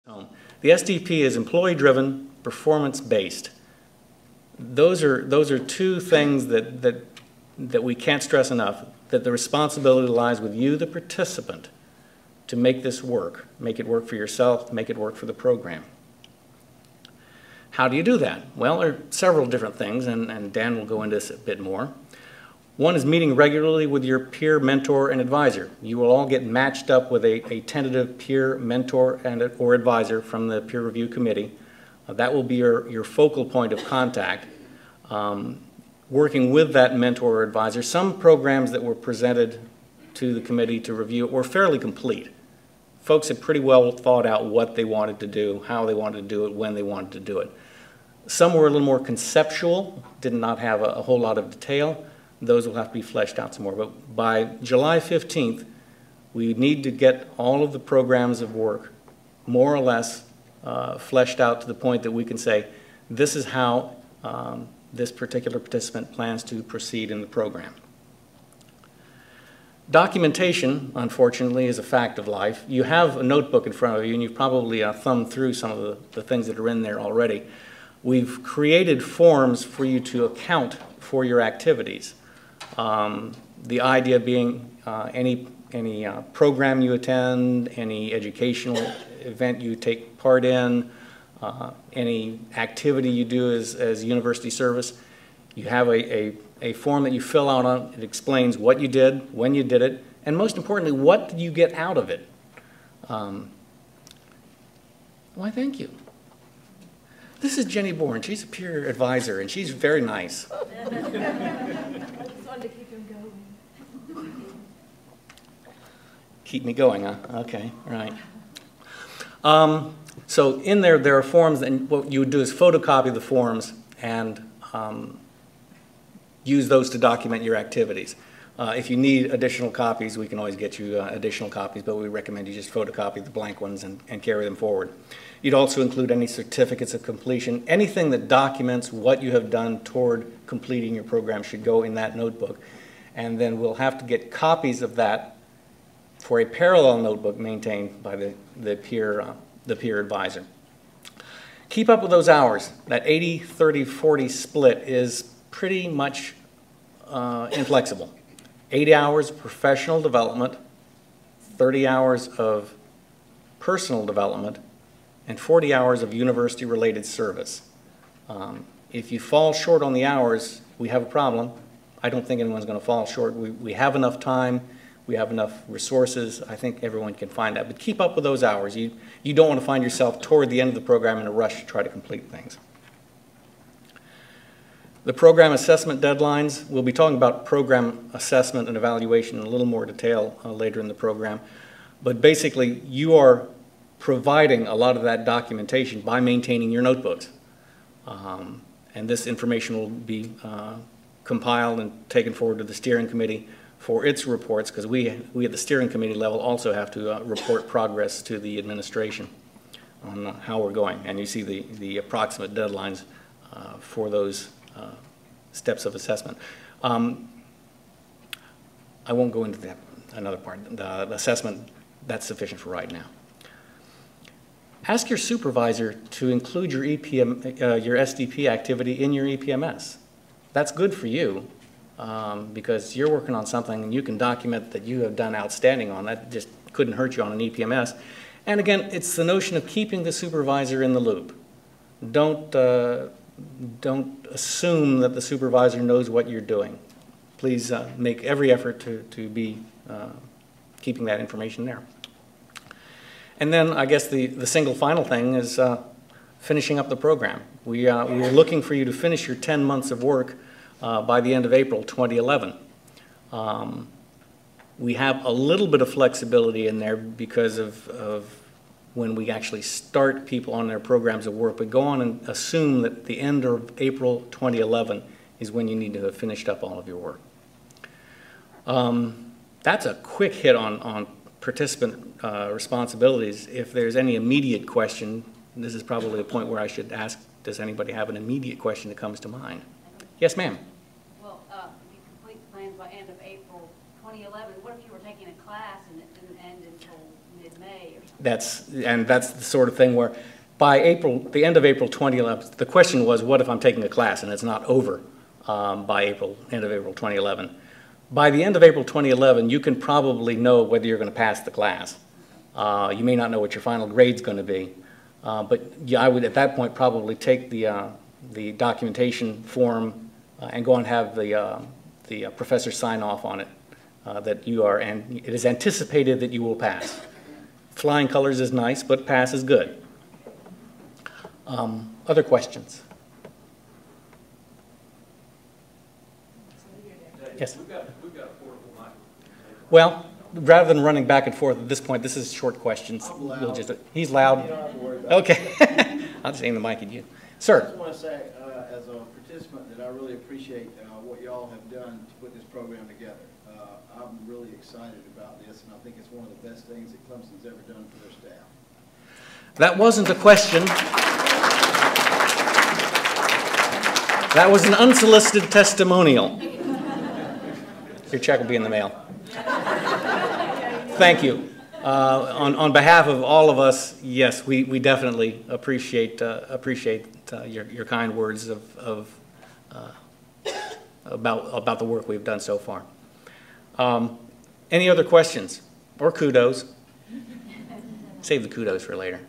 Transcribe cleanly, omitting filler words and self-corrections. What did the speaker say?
The SDP is employee-driven, performance-based. Those are two things that we can't stress enough, that the responsibility lies with you, the participant, to make this work. Make it work for yourself, make it work for the program. How do you do that? Well, there are several different things, and Dan will go into this a bit more. One is meeting regularly with your peer mentor and advisor. You will all get matched up with a tentative peer mentor or advisor from the peer review committee. That will be your focal point of contact. Working with that mentor or advisor, some programs that were presented to the committee to review were fairly complete. Folks had pretty well thought out what they wanted to do, how they wanted to do it, when they wanted to do it. Some were a little more conceptual, did not have a whole lot of detail. Those will have to be fleshed out some more. But by July 15th, we need to get all of the programs of work more or less fleshed out to the point that we can say, this is how this particular participant plans to proceed in the program. Documentation, unfortunately, is a fact of life. You have a notebook in front of you, and you've probably thumbed through some of the things that are in there already. We've created forms for you to account for your activities. The idea being any program you attend, any educational event you take part in, any activity you do as university service, you have a form that you fill out on. It explains what you did, when you did it, and most importantly, what did you get out of it. Why, thank you. This is Jenny Bourne. She's a peer advisor, and she's very nice. I just wanted to keep him going. Keep me going, huh? Okay, right. So in there are forms, and what you would do is photocopy the forms and use those to document your activities. If you need additional copies, we can always get you additional copies, but we recommend you just photocopy the blank ones and carry them forward. You'd also include any certificates of completion. Anything that documents what you have done toward completing your program should go in that notebook. And then we'll have to get copies of that for a parallel notebook maintained by the peer advisor. Keep up with those hours. That 80-30-40 split is pretty much inflexible. 80 hours of professional development, 30 hours of personal development, and 40 hours of university-related service. If you fall short on the hours, we have a problem. I don't think anyone's going to fall short. We have enough time. We have enough resources. I think everyone can find that. But keep up with those hours. You don't want to find yourself toward the end of the program in a rush to try to complete things. The program assessment deadlines, we'll be talking about program assessment and evaluation in a little more detail later in the program. But basically, you are providing a lot of that documentation by maintaining your notebooks. And this information will be compiled and taken forward to the steering committee for its reports, because we at the steering committee level also have to report progress to the administration on how we're going. And you see the approximate deadlines for those steps of assessment. I won't go into that another part. The assessment, that's sufficient for right now. Ask your supervisor to include your your SDP activity in your EPMS. That's good for you because you're working on something and you can document that you have done outstanding on. That just couldn't hurt you on an EPMS. And again, it's the notion of keeping the supervisor in the loop. Don't assume that the supervisor knows what you're doing. Please make every effort to be keeping that information there. And then I guess the single final thing is finishing up the program. We're looking for you to finish your 10 months of work by the end of April 2011. We have a little bit of flexibility in there because of when we actually start people on their programs of work, but go on and assume that the end of April 2011 is when you need to have finished up all of your work. That's a quick hit on participant responsibilities. If there's any immediate question, this is probably a point where I should ask, does anybody have an immediate question that comes to mind? Yes, ma'am. Well, if you complete the plans by end of April 2011, what if you were taking a class and it didn't end until mid-May? May or something. That's the sort of thing where by the end of April 2011, the question was, what if I'm taking a class and it's not over by end of April 2011? By the end of April 2011, you can probably know whether you're going to pass the class. You may not know what your final grade's going to be, but yeah, I would at that point probably take the documentation form and go and have the professor sign off on it that you are, and it is anticipated that you will pass. Flying colors is nice, but pass is good. Other questions? Yes. We've got a portable mic. Well, rather than running back and forth at this point, this is short questions. I'm loud. We'll he's loud. You don't have to worry about it. Okay. I'll just aim the mic at you. I Sir. just want to say, as a participant, that I really appreciate what y'all have done to put this program together. I'm really excited about this, and I think it's one of the best things that Clemson's ever done for their staff. That wasn't a question. That was an unsolicited testimonial. Your check will be in the mail. Thank you. On behalf of all of us, yes, we definitely appreciate your kind words about the work we've done so far. Any other questions or kudos? Save the kudos for later.